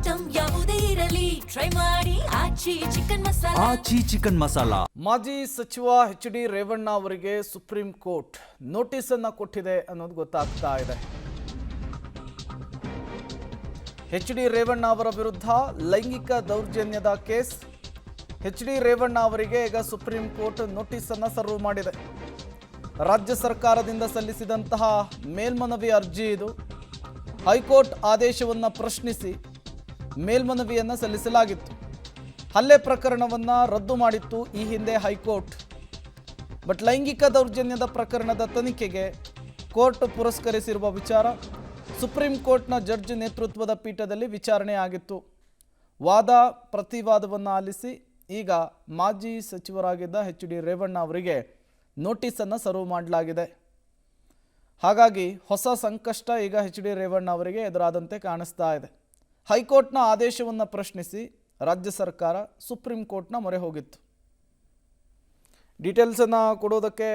Item ಯಾವುದೇ ಇರಲಿ try ಮಾಡಿ ಆಚಿ ಚಿಕನ್ ಮಸಾಲಾ. ಮಾಜಿ ಸಚಿವ ಎಚ್.ಡಿ. ರೇವಣ್ಣ ಅವರಿಗೆ ಸುಪ್ರೀಂ ಕೋರ್ಟ್ ನೋಟಿಸ್ ಅನ್ನು ಕೊಟ್ಟಿದೆ ಅನ್ನೋದು ಗೊತ್ತಾಗ್ತಾ ಇದೆ. ಎಚ್.ಡಿ. ರೇವಣ್ಣ ಅವರ ವಿರುದ್ಧ ಲೈಂಗಿಕ ದೌರ್ಜನ್ಯದ ಕೇಸ್. ಎಚ್.ಡಿ. ರೇವಣ್ಣ ಅವರಿಗೆ ಈಗ ಸುಪ್ರೀಂ ಕೋರ್ಟ್ ನೋಟಿಸ್ ಅನ್ನು ಸರ್ವ್ ಮಾಡಿದೆ. ರಾಜ್ಯ ಸರ್ಕಾರದಿಂದ ಸಲ್ಲಿಸಿದಂತಹ ಮೇಲ್ಮನವಿ ಅರ್ಜಿ ಇದು. ಹೈಕೋರ್ಟ್ ಆದೇಶವನ್ನು ಪ್ರಶ್ನಿಸಿ ಮೇಲ್ಮನವಿಯನ್ನು ಸಲ್ಲಿಸಲಾಗಿತ್ತು. ಹಲ್ಲೆ ಪ್ರಕರಣವನ್ನು ರದ್ದು ಮಾಡಿತ್ತು ಈ ಹಿಂದೆ ಹೈಕೋರ್ಟ್. ಬಟ್ ಲೈಂಗಿಕ ದೌರ್ಜನ್ಯದ ಪ್ರಕರಣದ ತನಿಖೆಗೆ ಕೋರ್ಟ್ ಪುರಸ್ಕರಿಸಿರುವ ವಿಚಾರ ಸುಪ್ರೀಂ ಕೋರ್ಟ್ನ ಜಡ್ಜ್ ನೇತೃತ್ವದ ಪೀಠದಲ್ಲಿ ವಿಚಾರಣೆ ಆಗಿತ್ತು. ವಾದ ಪ್ರತಿವಾದವನ್ನು ಆಲಿಸಿ ಈಗ ಮಾಜಿ ಸಚಿವರಾಗಿದ್ದ ಎಚ್.ಡಿ. ರೇವಣ್ಣ ಅವರಿಗೆ ನೋಟಿಸನ್ನು ಸರ್ವ್ ಮಾಡಲಾಗಿದೆ. ಹಾಗಾಗಿ ಹೊಸ ಸಂಕಷ್ಟ ಈಗ ಎಚ್.ಡಿ. ರೇವಣ್ಣ ಅವರಿಗೆ ಎದುರಾದಂತೆ ಕಾಣಿಸ್ತಾ ಇದೆ. ಹೈಕೋರ್ಟ್ನ ಆದೇಶವನ್ನು ಪ್ರಶ್ನಿಸಿ ರಾಜ್ಯ ಸರ್ಕಾರ ಸುಪ್ರೀಂ ಕೋರ್ಟ್ನ ಮೊರೆ ಹೋಗಿತ್ತು. ಡೀಟೇಲ್ಸನ್ನು ಕೊಡೋದಕ್ಕೆ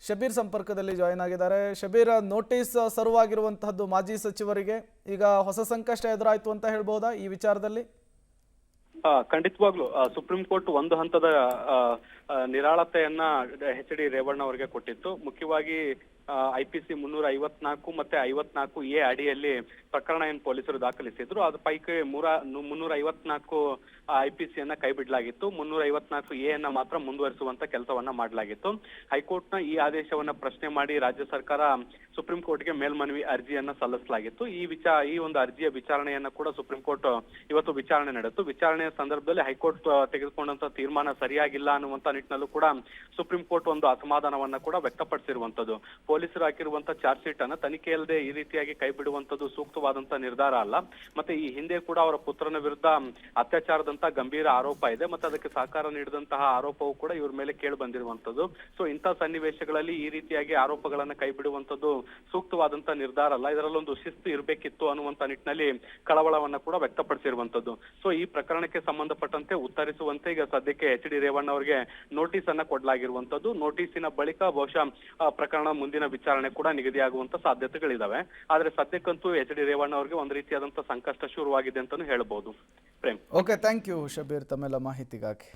ಶಬೀರ್ ಸಂಪರ್ಕದಲ್ಲಿ ಜಾಯಿನ್ ಆಗಿದ್ದಾರೆ. ಶಬೀರ್, ನೋಟಿಸ್ ಸರ್ವ್ ಆಗಿರುವಂತಹದ್ದು ಮಾಜಿ ಸಚಿವರಿಗೆ, ಈಗ ಹೊಸ ಸಂಕಷ್ಟ ಎದುರಾಯಿತು ಅಂತ ಹೇಳ್ಬೋದಾ ಈ ವಿಚಾರದಲ್ಲಿ? ಖಂಡಿತವಾಗ್ಲು ಸುಪ್ರೀಂ ಕೋರ್ಟ್ ಒಂದು ಹಂತದ ನಿರಾಳತೆಯನ್ನ ಎಚ್.ಡಿ. ರೇವಣ್ಣ ಅವರಿಗೆ ಕೊಟ್ಟಿತ್ತು. ಮುಖ್ಯವಾಗಿ IPC 354 ಮತ್ತೆ 54A ಅಡಿಯಲ್ಲಿ ಪ್ರಕರಣ ಏನ್ ಪೊಲೀಸರು ದಾಖಲಿಸಿದ್ರು ಅದ್ರ ಪೈಕಿ 354 IPC ಯನ್ನ ಕೈ ಬಿಡಲಾಗಿತ್ತು. 354A ಯನ್ನ ಮಾತ್ರ ಮುಂದುವರಿಸುವಂತ ಕೆಲಸವನ್ನ ಮಾಡಲಾಗಿತ್ತು. ಹೈಕೋರ್ಟ್ ನ ಈ ಆದೇಶವನ್ನ ಪ್ರಶ್ನೆ ಮಾಡಿ ರಾಜ್ಯ ಸರ್ಕಾರ ಸುಪ್ರೀಂ ಕೋರ್ಟ್ಗೆ ಮೇಲ್ಮನವಿ ಅರ್ಜಿಯನ್ನ ಸಲ್ಲಿಸಲಾಗಿತ್ತು. ಈ ಒಂದು ಅರ್ಜಿಯ ವಿಚಾರಣೆಯನ್ನ ಕೂಡ ಸುಪ್ರೀಂ ಕೋರ್ಟ್ ಇವತ್ತು ವಿಚಾರಣೆ ನಡೆಯಿತು. ವಿಚಾರಣೆಯ ಸಂದರ್ಭದಲ್ಲಿ ಹೈಕೋರ್ಟ್ ತೆಗೆದುಕೊಂಡಂತ ತೀರ್ಮಾನ ಸರಿಯಾಗಿಲ್ಲ ಅನ್ನುವಂತ ನಿಟ್ಟಿನಲ್ಲೂ ಕೂಡ ಸುಪ್ರೀಂ ಕೋರ್ಟ್ ಒಂದು ಅಸಮಾಧಾನವನ್ನ ಕೂಡ ವ್ಯಕ್ತಪಡಿಸಿರುವಂತದ್ದು. ಪೊಲೀಸರು ಹಾಕಿರುವಂತ ಚಾರ್ಜ್ ಶೀಟ್ ಅನ್ನ ತನಿಖೆ ಇಲ್ಲದೆ ಈ ರೀತಿಯಾಗಿ ಕೈ ಬಿಡುವಂತದ್ದು ಸೂಕ್ತವಾದಂತ ನಿರ್ಧಾರ ಅಲ್ಲ. ಮತ್ತೆ ಈ ಹಿಂದೆ ಕೂಡ ಅವರ ಪುತ್ರನ ವಿರುದ್ಧ ಅತ್ಯಾಚಾರದಂತ ಗಂಭೀರ ಆರೋಪ ಇದೆ. ಮತ್ತೆ ಅದಕ್ಕೆ ಸಹಕಾರ ನೀಡಿದಂತಹ ಆರೋಪವು ಕೂಡ ಇವ್ರ ಮೇಲೆ ಕೇಳಿ ಬಂದಿರುವಂತದ್ದು. ಸೊ ಇಂಥ ಸನ್ನಿವೇಶಗಳಲ್ಲಿ ಈ ರೀತಿಯಾಗಿ ಆರೋಪಗಳನ್ನ ಕೈ ಬಿಡುವಂತದ್ದು ಸೂಕ್ತವಾದಂತ ನಿರ್ಧಾರ ಅಲ್ಲ. ಇದರಲ್ಲೊಂದು ಶಿಸ್ತು ಇರಬೇಕಿತ್ತು ಅನ್ನುವಂತ ನಿಟ್ಟಿನಲ್ಲಿ ಕಳವಳವನ್ನ ಕೂಡ ವ್ಯಕ್ತಪಡಿಸಿರುವಂತದ್ದು. ಸೊ ಈ ಪ್ರಕರಣಕ್ಕೆ ಸಂಬಂಧಪಟ್ಟಂತೆ ಉತ್ತರಿಸುವಂತೆ ಈಗ ಸದ್ಯಕ್ಕೆ ಎಚ್.ಡಿ. ರೇವಣ್ಣ ಅವರಿಗೆ ನೋಟಿಸ್ ಅನ್ನ ಕೊಡಲಾಗಿರುವಂತದ್ದು. ನೋಟಿಸಿನ ಬಳಿಕ ಬಹುಶಃ ಪ್ರಕರಣ ಮುಂದಿನ ವಿಚಾರಣೆ ಕೂಡ ನಿಗದಿಯಾಗುವಂತ ಸಾಧ್ಯತೆಗಳಿದಾವೆ. ಆದ್ರೆ ಸದ್ಯಕ್ಕಂತೂ ಎಚ್.ಡಿ. ರೇವಣ್ಣ ಅವರಿಗೆ ಒಂದು ರೀತಿಯಾದಂತಹ ಸಂಕಷ್ಟ ಶುರುವಾಗಿದೆ ಅಂತಾನು ಹೇಳ್ಬಹುದು. Prem. Okay, thank you Shabbir ತಮ್ಮೆಲ್ಲ ಮಾಹಿತಿಗಾಗಿ.